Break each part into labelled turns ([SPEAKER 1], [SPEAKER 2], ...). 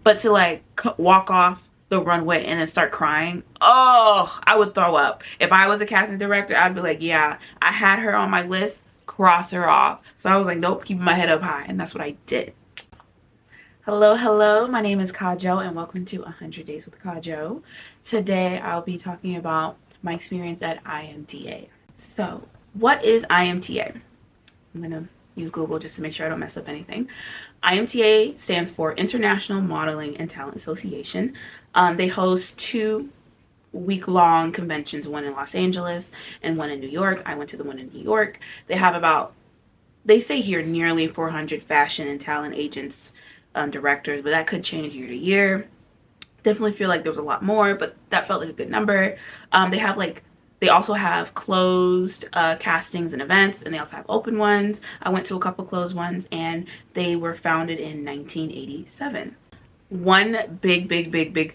[SPEAKER 1] But to like walk off the runway and then start crying, oh, I would throw up. If I was a casting director, I'd be like, yeah, I had her on my list, cross her off. So I was like, nope, keeping my head up high, and that's what I did. Hello, my name is Kajo, and welcome to 100 Days with Kajo. Today I'll be talking about my experience at IMTA. So what is IMTA? I'm gonna use Google just to make sure I don't mess up anything. IMTA stands for International Modeling and Talent Association. They host 2-week-long conventions, one in Los Angeles and one in New York. I went to the one in New York. They have about, they say here, nearly 400 fashion and talent agents, directors, but that could change year to year. Definitely feel like there was a lot more, but that felt like a good number. They also have closed castings and events, and they also have open ones. I went to a couple closed ones, and they were founded in 1987. One big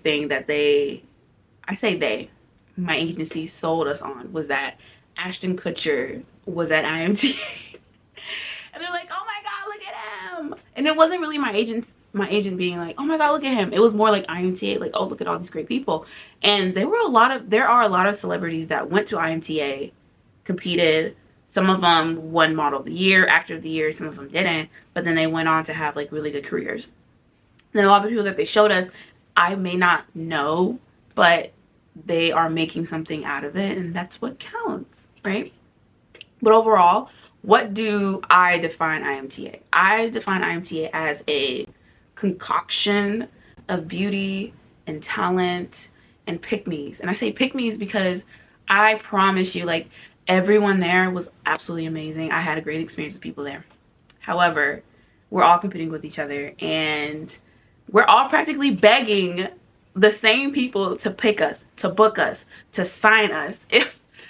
[SPEAKER 1] thing that my agency sold us on was that Ashton Kutcher was at IMTA. And they're like, oh my God, look at him. And it wasn't really my agent being like, oh my God, look at him. It was more like IMTA, like, oh, look at all these great people. And there are a lot of celebrities that went to IMTA, competed. Some of them won Model of the Year, Actor of the Year, some of them didn't, but then they went on to have like really good careers. And then a lot of the people that they showed us, I may not know, but they are making something out of it, and that's what counts, right? But overall, what do I define IMTA? I define IMTA as a concoction of beauty and talent and pick-me's. And I say pick-me's because I promise you, like, everyone there was absolutely amazing. I had a great experience with people there. However, we're all competing with each other, and we're all practically begging the same people to pick us, to book us, to sign us.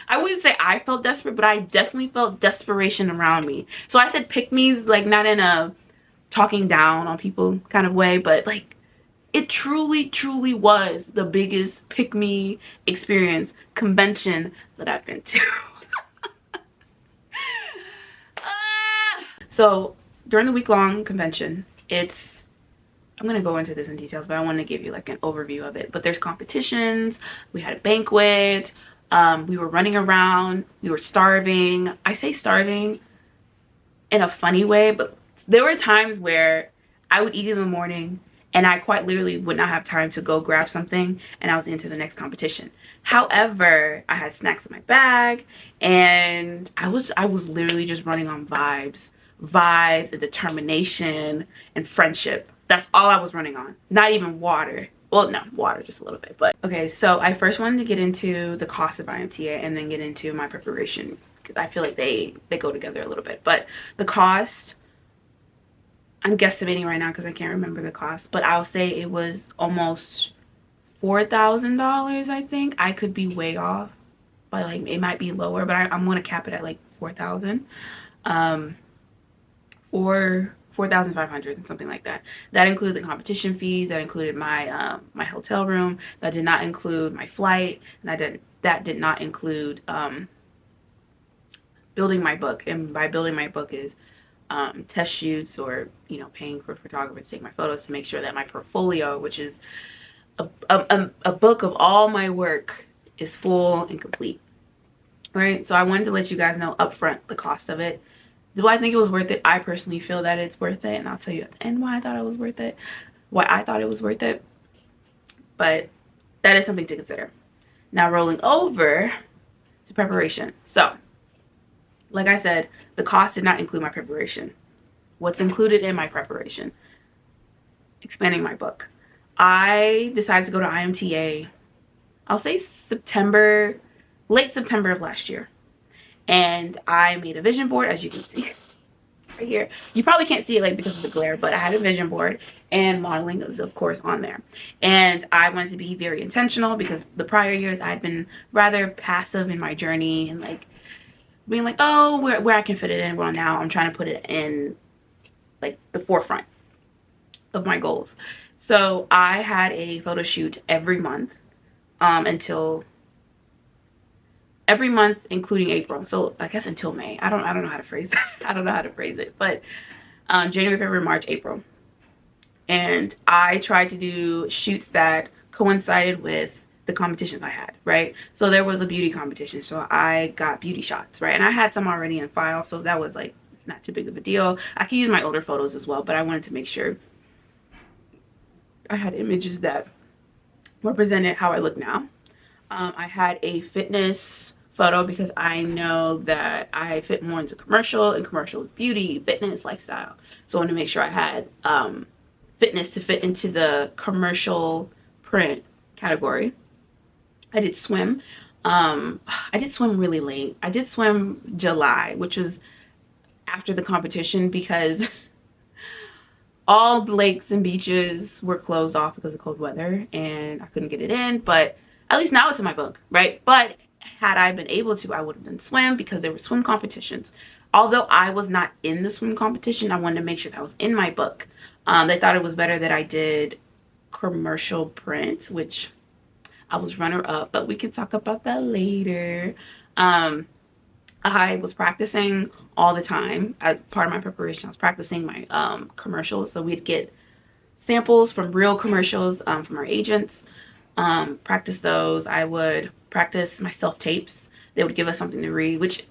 [SPEAKER 1] I wouldn't say I felt desperate, but I definitely felt desperation around me. So I said pick-me's, like, not in a talking down on people kind of way, but like it truly was the biggest pick-me experience convention that I've been to. So during the week-long convention, I'm gonna go into this in details, but I want to give you like an overview of it. But there's competitions, we had a banquet, we were running around, we were starving. I say starving in a funny way, but there were times where I would eat in the morning and I quite literally would not have time to go grab something, and I was into the next competition. However, I had snacks in my bag, and I was literally just running on vibes and determination and friendship. That's all I was running on. Not even water. Well, no, water just a little bit, but okay. So I first wanted to get into the cost of IMTA and then get into my preparation, because I feel like they go together a little bit. But the cost, I'm guesstimating right now because I can't remember the cost, but I'll say it was almost $4,000, I think. I could be way off, but like it might be lower, but I'm going to cap it at like 4,000. Or 4,500, something like that. That included the competition fees, that included my my hotel room, that did not include my flight, and that did not include building my book. And by building my book is test shoots, or, you know, paying for photographers to take my photos to make sure that my portfolio, which is a book of all my work, is full and complete. Right? So I wanted to let you guys know upfront the cost of it. Do I think it was worth it? I personally feel that it's worth it, and I'll tell you at the end why I thought it was worth it. Why I thought it was worth it. But that is something to consider. Now rolling over to preparation. So, like I said, the cost did not include my preparation. What's included in my preparation? Expanding my book. I decided to go to IMTA, I'll say late September of last year. And I made a vision board, as you can see right here. You probably can't see it like because of the glare, but I had a vision board, and modeling is of course on there. And I wanted to be very intentional because the prior years I had been rather passive in my journey and like being like, oh, where I can fit it in. Well, now I'm trying to put it in like the forefront of my goals. So I had a photo shoot every month every month, including April. So I guess until May. I don't know how to phrase that. I don't know how to phrase it. But January, February, March, April. and I tried to do shoots that coincided with the competitions I had, right? So there was a beauty competition, so I got beauty shots, right? And I had some already in file, so that was like not too big of a deal. I could use my older photos as well, but I wanted to make sure I had images that represented how I look now. I had a fitness photo because I know that I fit more into commercial, and commercial is beauty, fitness, lifestyle. So I wanted to make sure I had fitness to fit into the commercial print category. I did swim. I did swim really late. I did swim July, which was after the competition, because all the lakes and beaches were closed off because of cold weather and I couldn't get it in. But at least now it's in my book, right? But had I been able to, I would have done swim because there were swim competitions. Although I was not in the swim competition, I wanted to make sure that was in my book. They thought it was better that I did commercial print, which I was runner up, but we can talk about that later. I was practicing all the time. As part of my preparation, I was practicing my commercials. So we'd get samples from real commercials from our agents, practice those. I would practice my self-tapes. They would give us something to read, which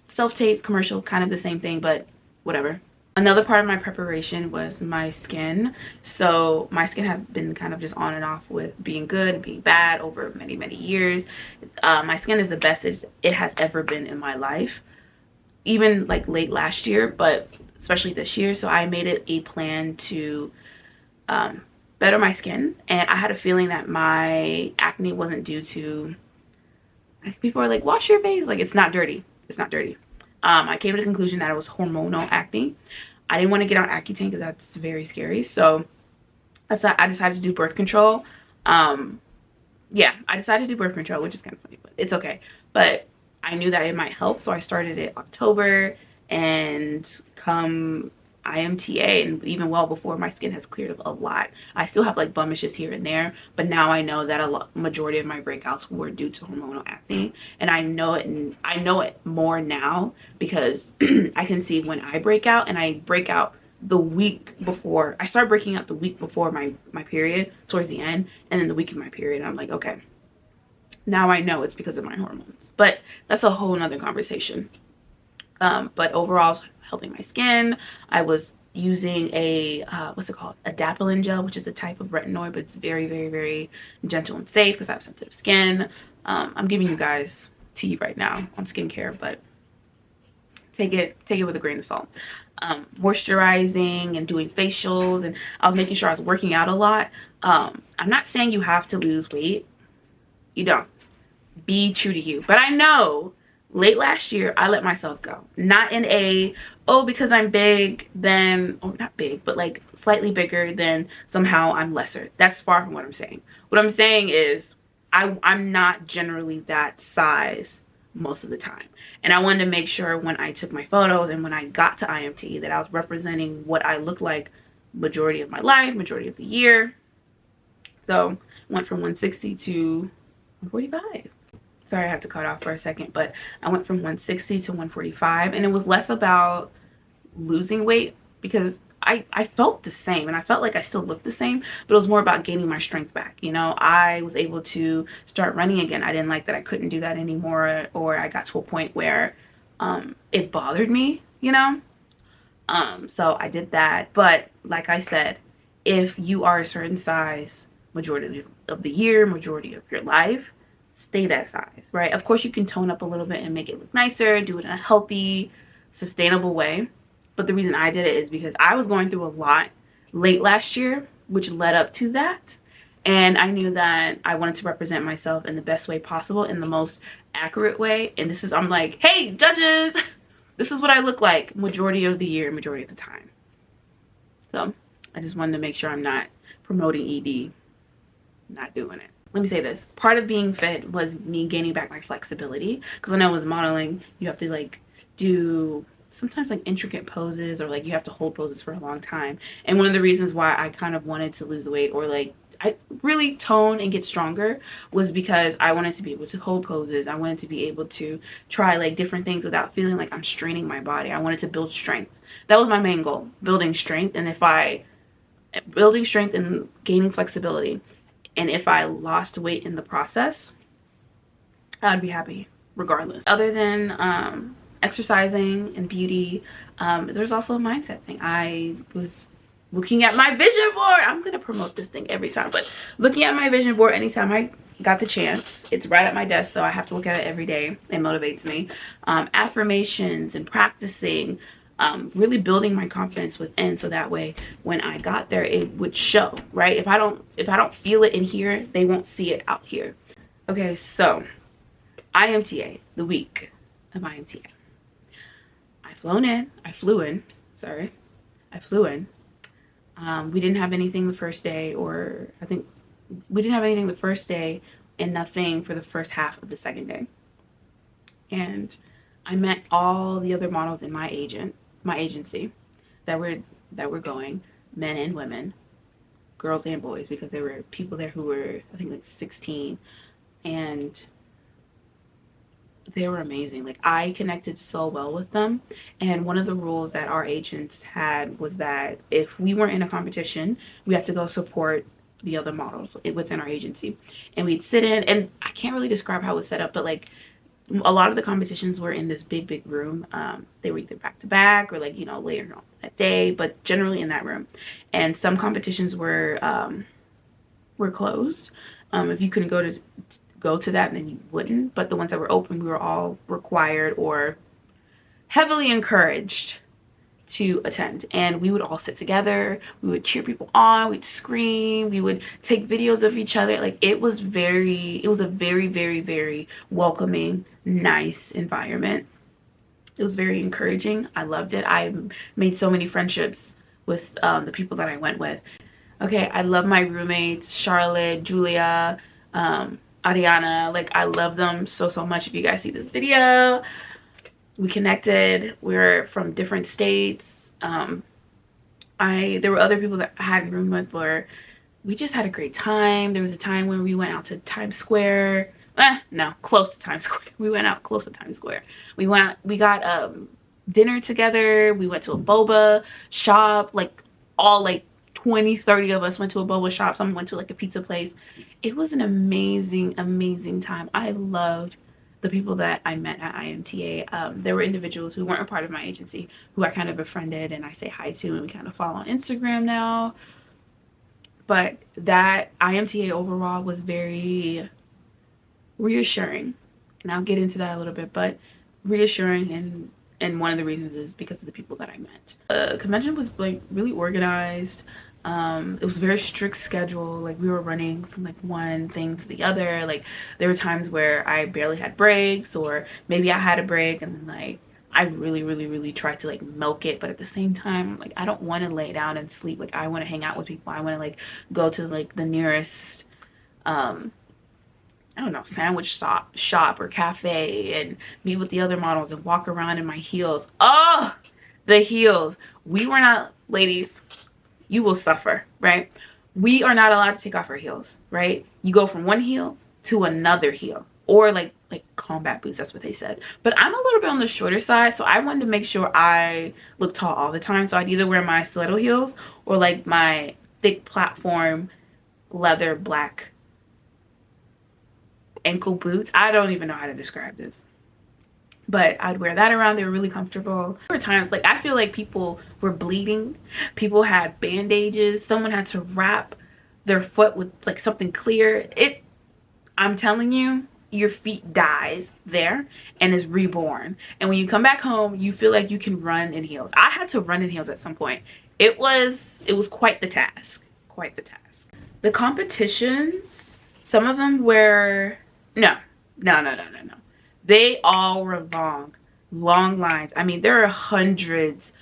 [SPEAKER 1] self-tape, commercial, kind of the same thing, but whatever. Another part of my preparation was my skin. So my skin has been kind of just on and off with being good and being bad over many, many years. My skin is the best it has ever been in my life, even like late last year, but especially this year. So I made it a plan to better my skin. And I had a feeling that my acne wasn't due to, people are like, wash your face. Like, it's not dirty. It's not dirty. I came to the conclusion that it was hormonal acne. I didn't want to get on Accutane because that's very scary. So I decided to do birth control. Yeah, I decided to do birth control, which is kind of funny, but it's okay. But I knew that it might help, so I started it October, and come IMTA, and even well before, my skin has cleared a lot. I still have like blemishes here and there, but now I know that majority of my breakouts were due to hormonal acne, and I know it more now because I can see when I break out, and I break out the week before. I start breaking out the week before my period, towards the end, and then the week of my period, I'm like, okay, now I know it's because of my hormones. But that's a whole nother conversation. But overall, helping my skin. I was using a what's it called, adapalene gel, which is a type of retinoid, but it's very, very, very gentle and safe because I have sensitive skin. I'm giving you guys tea right now on skincare, but take it with a grain of salt. Moisturizing and doing facials, and I was making sure I was working out a lot. I'm not saying you have to lose weight. You don't. Be true to you. But I know late last year, I let myself go. Not in a, oh, because I'm big, then, oh, not big, but like slightly bigger, then somehow I'm lesser. That's far from what I'm saying. What I'm saying is I'm not generally that size most of the time. And I wanted to make sure when I took my photos and when I got to IMT that I was representing what I look like majority of my life, majority of the year. So went from 160 to 145. Sorry, I had to cut off for a second, but I went from 160 to 145, and it was less about losing weight because I felt the same, and I felt like I still looked the same, but it was more about gaining my strength back. You know, I was able to start running again. I didn't like that I couldn't do that anymore, or I got to a point where it bothered me, you know? So I did that. But like I said, if you are a certain size majority of the year, majority of your life, stay that size, right? Of course, you can tone up a little bit and make it look nicer, do it in a healthy, sustainable way. But the reason I did it is because I was going through a lot late last year, which led up to that. And I knew that I wanted to represent myself in the best way possible, in the most accurate way. And this is, I'm like, hey, judges, this is what I look like majority of the year, majority of the time. So I just wanted to make sure I'm not promoting ED, not doing it. Let me say this. Part of being fit was me gaining back my flexibility. Because I know with modeling, you have to like do sometimes like intricate poses, or like you have to hold poses for a long time. And one of the reasons why I kind of wanted to lose the weight, or like I really tone and get stronger, was because I wanted to be able to hold poses. I wanted to be able to try like different things without feeling like I'm straining my body. I wanted to build strength. That was my main goal, building strength. And if I building strength and gaining flexibility. And if I lost weight in the process, I'd be happy regardless. Other than exercising and beauty, there's also a mindset thing. I was looking at my vision board. I'm gonna promote this thing every time, but looking at my vision board anytime I got the chance. It's right at my desk, so I have to look at it every day. It motivates me. Affirmations and practicing, really building my confidence within, so that way when I got there it would show, right? If I don't feel it in here, they won't see it out here. Okay, so IMTA, the week of IMTA. I flew in. We didn't have anything the first day, or I think we didn't have anything the first day and nothing for the first half of the second day. And I met all the other models in my agency that were going, men and women, girls and boys, because there were people there who were, I think, like 16, and they were amazing. Like, I connected so well with them. And one of the rules that our agents had was that if we weren't in a competition, we had to go support the other models within our agency. And we'd sit in, and I can't really describe how it was set up, but like a lot of the competitions were in this big room. They were either back to back or, like, you know, later on that day, but generally in that room. And some competitions were closed. If you couldn't go to that, then you wouldn't. But the ones that were open, we were all required or heavily encouraged to attend. And we would all sit together, we would cheer people on, we'd scream, we would take videos of each other. Like, it was a very welcoming, nice environment. It was very encouraging. I loved it. I made so many friendships with the people that I went with. Okay, I love my roommates, Charlotte, Julia, Ariana. Like, I love them so much. If you guys see this video, we connected. We're from different states. There were other people that I had room with where we just had a great time. There was a time when we went out to Times Square. No, close to Times Square. We went out close to Times Square. We got dinner together. We went to a boba shop. Like, all like 20-30 of us went to a boba shop. Some went to like a pizza place. It was an amazing time. I loved the people that I met at IMTA. There were individuals who weren't a part of my agency who I kind of befriended and I say hi to, and we kind of follow on Instagram now. But that IMTA overall was very reassuring, and I'll get into that a little bit, but reassuring, and one of the reasons is because of the people that I met. The convention was like really organized. It was a very strict schedule. Like, we were running from like one thing to the other. Like, there were times where I barely had breaks, or maybe I had a break and then, like, I really tried to like milk it, but at the same time, like, I don't want to lay down and sleep. Like, I want to hang out with people. I want to like go to like the nearest I don't know, sandwich shop or cafe and meet with the other models and walk around in my heels. Oh, the heels. We were not, ladies, you will suffer, right? We are not allowed to take off our heels, right? You go from one heel to another heel, or like combat boots, that's what they said. But I'm a little bit on the shorter side, so I wanted to make sure I look tall all the time. So I'd either wear my stiletto heels or like my thick platform leather black ankle boots. I don't even know how to describe this, but I'd wear that around. They were really comfortable. There were times, like, I feel like people were bleeding, people had bandages, someone had to wrap their foot with like something clear. I'm telling you, your feet dies there and is reborn, and when you come back home, you feel like you can run in heels. I had to run in heels at some point. It was quite the task. The competitions, some of them were no. They all were long lines. I mean, there are hundreds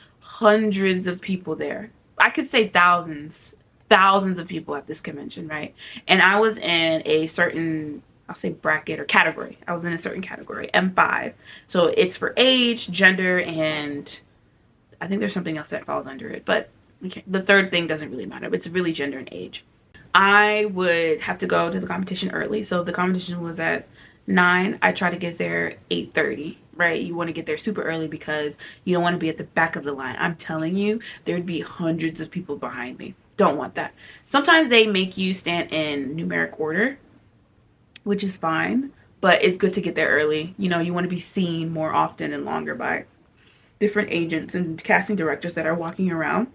[SPEAKER 1] of people there. I could say thousands of people at this convention, right? And I was in a certain, I'll say bracket or category. I was in a certain category, M5. So it's for age, gender, and I think there's something else that falls under it. But okay, the third thing doesn't really matter. It's really gender and age. I would have to go to the competition early. So the competition was at 9. I try to get there 8:30, right? You want to get there super early because you don't want to be at the back of the line. I'm telling you, there'd be hundreds of people behind me. Don't want that. Sometimes they make you stand in numeric order, which is fine, but it's good to get there early. You know, you want to be seen more often and longer by different agents and casting directors that are walking around.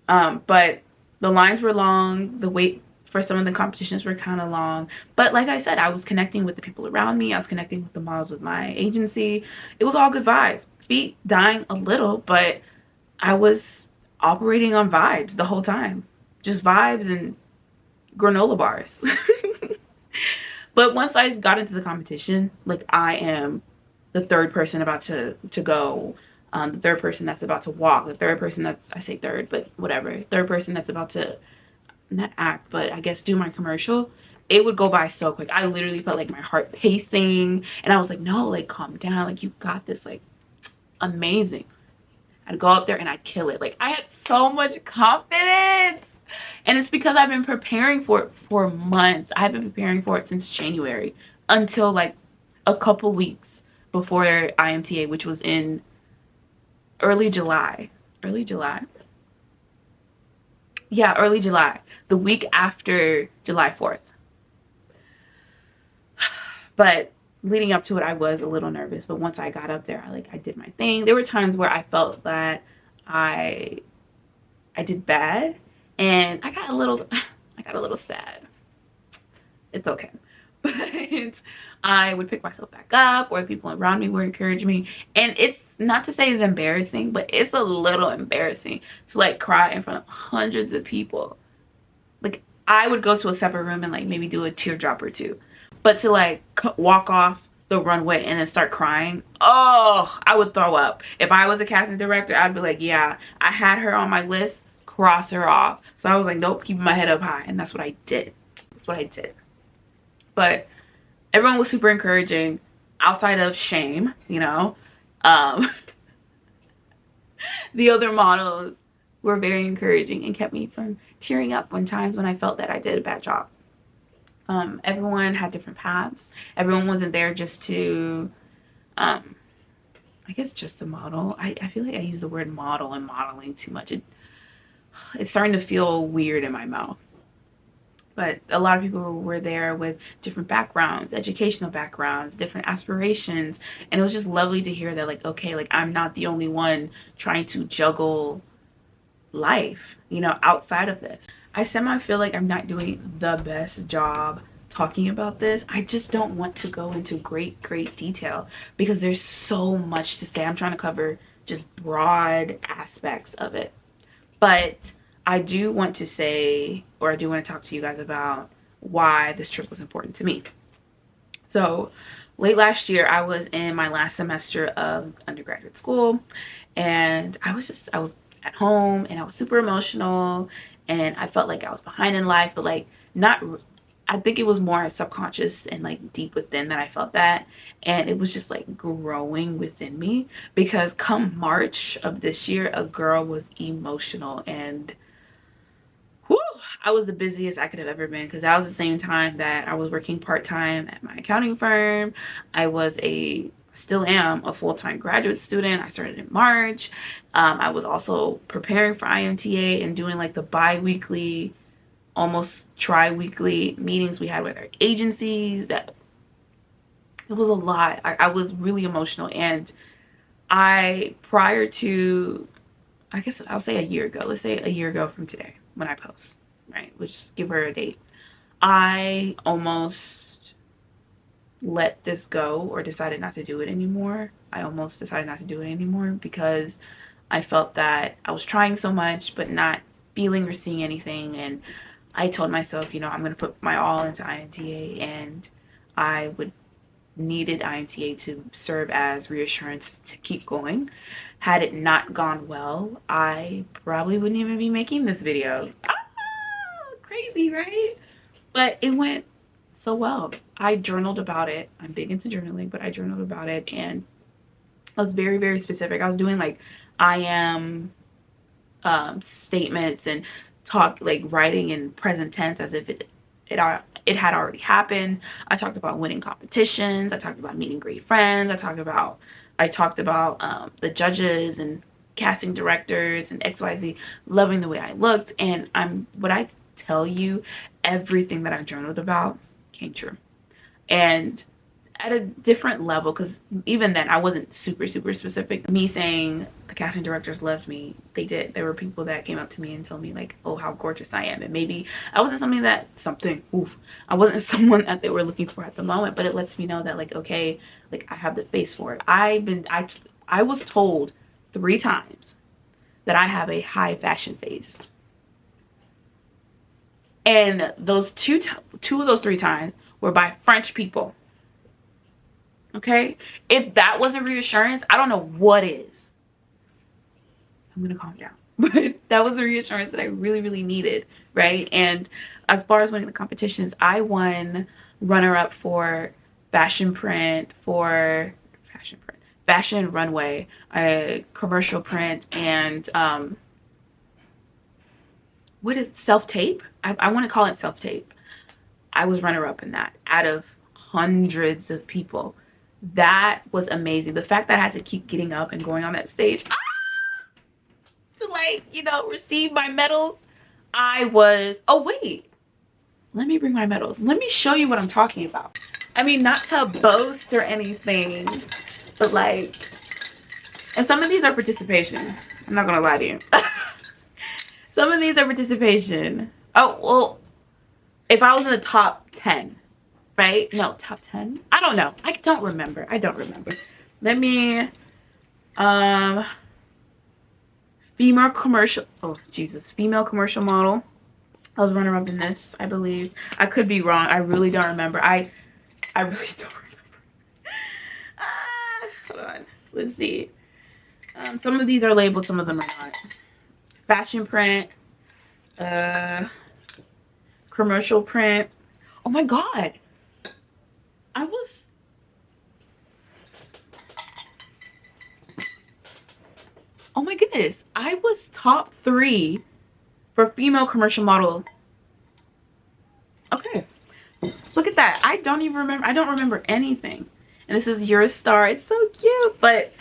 [SPEAKER 1] But the lines were long. The wait for some of the competitions were kind of long. But like I said, I was connecting with the people around me. I was connecting with the models with my agency. It was all good vibes. Feet dying a little, but I was operating on vibes the whole time. Just vibes and granola bars. But once I got into the competition, like, I am the third person about to go, the third person that's about to walk, the third person that's, I say third, but whatever, third person that's about to not act, but I guess do my commercial. It would go by so quick. I literally felt like my heart pacing, and I was like, no, like, calm down, like, you got this, like, amazing. I'd go up there and I'd kill it. Like, I had so much confidence. And it's because I've been preparing for it for months. I've been preparing for it since January until like a couple weeks before IMTA, which was in early July. Early July? Yeah, early July. The week after July 4th. But leading up to it, I was a little nervous. But once I got up there, I did my thing. There were times where I felt that I did bad. And I got a little sad. It's okay. But I would pick myself back up, or people around me would encourage me. And it's not to say it's embarrassing, but it's a little embarrassing to like cry in front of hundreds of people. Like, I would go to a separate room and like maybe do a teardrop or two. But to like walk off the runway and then start crying, oh, I would throw up. If I was a casting director, I'd be like, yeah, I had her on my list. Cross her off. So I was like, nope, keeping my head up high. And that's what I did. That's what I did. But everyone was super encouraging outside of shame, you know. The other models were very encouraging and kept me from tearing up when times when I felt that I did a bad job. Everyone had different paths. Everyone wasn't there just to, I guess, just to model. I feel like I use the word model and modeling too much. It's starting to feel weird in my mouth. But a lot of people were there with different backgrounds, educational backgrounds, different aspirations. And it was just lovely to hear that, like, okay, like, I'm not the only one trying to juggle life, you know, outside of this. I feel like I'm not doing the best job talking about this. I just don't want to go into great detail because there's so much to say. I'm trying to cover just broad aspects of it. But I do want to say, or I do want to talk to you guys about why this trip was important to me. So late last year, I was in my last semester of undergraduate school, and I was at home and I was super emotional, and I felt like I was behind in life, but like not, I think it was more subconscious and like deep within that I felt that. And it was just like growing within me, because come March of this year, a girl was emotional, and whew, I was the busiest I could have ever been, because that was the same time that I was working part-time at my accounting firm. Still am a full-time graduate student. I started in March. I was also preparing for IMTA and doing like the bi-weekly, almost tri-weekly meetings we had with our agencies. That it was a lot. I was really emotional. And prior to, I guess I'll say a year ago, let's say a year ago from today when I post, right? Let's just give her a date. I almost let this go, or decided not to do it anymore. I almost decided not to do it anymore because I felt that I was trying so much but not feeling or seeing anything. And I told myself, you know, I'm going to put my all into IMTA, and I needed IMTA to serve as reassurance to keep going. Had it not gone well, I probably wouldn't even be making this video. Crazy, right? But it went so well. I journaled about it. I'm big into journaling, but I journaled about it, and I was very, very specific. I was doing like I am statements and writing in present tense as if it had already happened. I talked about winning competitions. I talked about meeting great friends. I talked about the judges and casting directors and XYZ loving the way I looked. And what I tell you, everything that I journaled about came true. And at a different level, because even then I wasn't super specific. Me saying the casting directors loved me, they did. There were people that came up to me and told me like, oh, how gorgeous I am. And maybe I wasn't I wasn't someone that they were looking for at the moment, but it lets me know that like, okay, like I have the face for it. I was told 3 times that I have a high fashion face, and those two of those 3 times were by French people. Okay, if that wasn't reassurance, I don't know what is. I'm gonna calm down. But that was the reassurance that I really needed, right? And as far as winning the competitions, I won runner-up for fashion runway, commercial print, and what is self-tape? I want to call it self-tape. I was runner-up in that out of hundreds of people. That was amazing. The fact that I had to keep getting up and going on that stage to like, you know, receive my medals. Oh wait, let me bring my medals. Let me show you what I'm talking about. I mean, not to boast or anything, but like, and some of these are participation. I'm not gonna lie to you. Some of these are participation. Oh, well, if I was in the top 10, right? No, top 10? I don't know. I don't remember. Let me, female commercial model. I was runner up in this, I believe. I could be wrong. I really don't remember. I really don't remember. Hold on. Let's see. Some of these are labeled, some of them are not. Fashion print, commercial print. Oh my God. Oh my goodness. I was top 3 for female commercial model. Okay. Look at that. I don't remember anything. And this is Your Star. It's so cute, but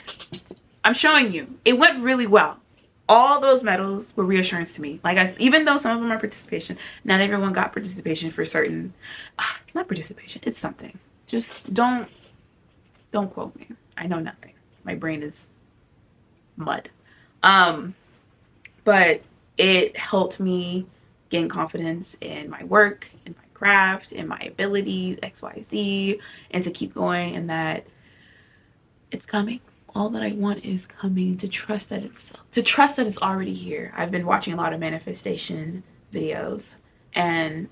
[SPEAKER 1] I'm showing you. It went really well. All those medals were reassurance to me. Like, even though some of them are participation, not everyone got participation for certain. It's not participation. It's something. Just don't quote me. I know nothing. My brain is mud. But it helped me gain confidence in my work, in my craft, in my abilities, XYZ, and to keep going, and that it's coming. All that I want is coming, to trust that it's already here. I've been watching a lot of manifestation videos, and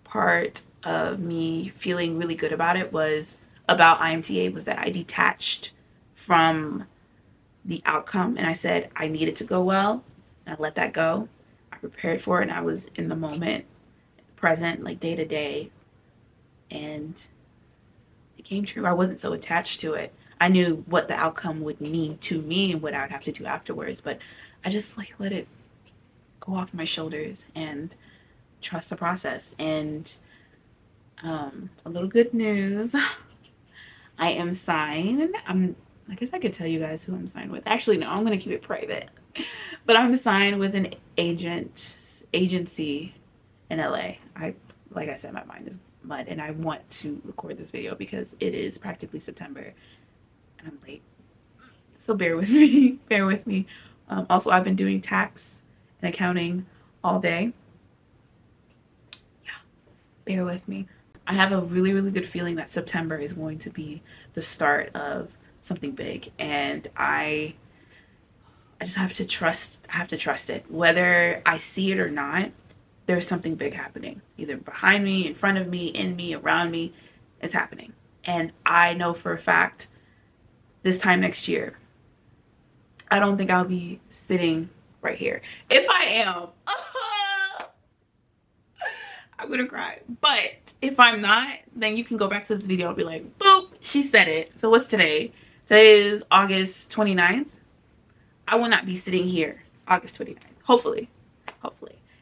[SPEAKER 1] part of me feeling really good about it about IMTA was that I detached from the outcome, and I said I needed to go well, and I let that go. I prepared for it, and I was in the moment, present, like day to day, and it came true. I wasn't so attached to it. I knew what the outcome would mean to me and what I would have to do afterwards, but I just like let it go off my shoulders and trust the process. And a little good news. I am signed. I guess I could tell you guys who I'm signed with. Actually, no, I'm gonna keep it private. But I'm signed with an agency in LA. Like I said, my mind is mud, and I want to record this video because it is practically September. And I'm late, so bear with me. Also, I've been doing tax and accounting all day. Yeah, bear with me. I have a really good feeling that September is going to be the start of something big, and I just have to trust it. Whether I see it or not, there's something big happening, either behind me, in front of me, in me, around me. It's happening, and I know for a fact this time next year, I don't think I'll be sitting right here. If I am, I'm gonna cry. But if I'm not, then you can go back to this video and be like, boop, she said it. So what's today? Today is August 29th. I will not be sitting here August 29th. Hopefully.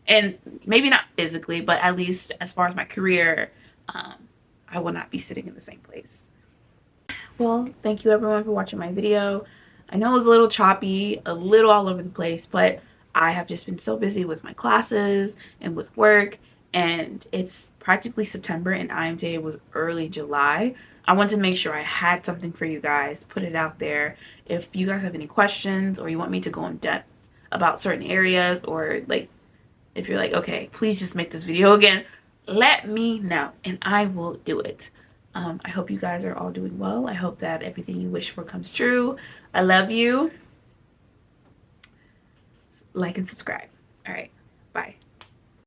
[SPEAKER 1] And maybe not physically, but at least as far as my career, I will not be sitting in the same place. Well, thank you everyone for watching my video. I know it was a little choppy, a little all over the place, but I have just been so busy with my classes and with work, and it's practically September and IMTA was early July. I want to make sure I had something for you guys, put it out there. If you guys have any questions or you want me to go in depth about certain areas, or like if you're like, okay, please just make this video again, let me know and I will do it. I hope you guys are all doing well. I hope that everything you wish for comes true. I love you. Like and subscribe. All right, bye.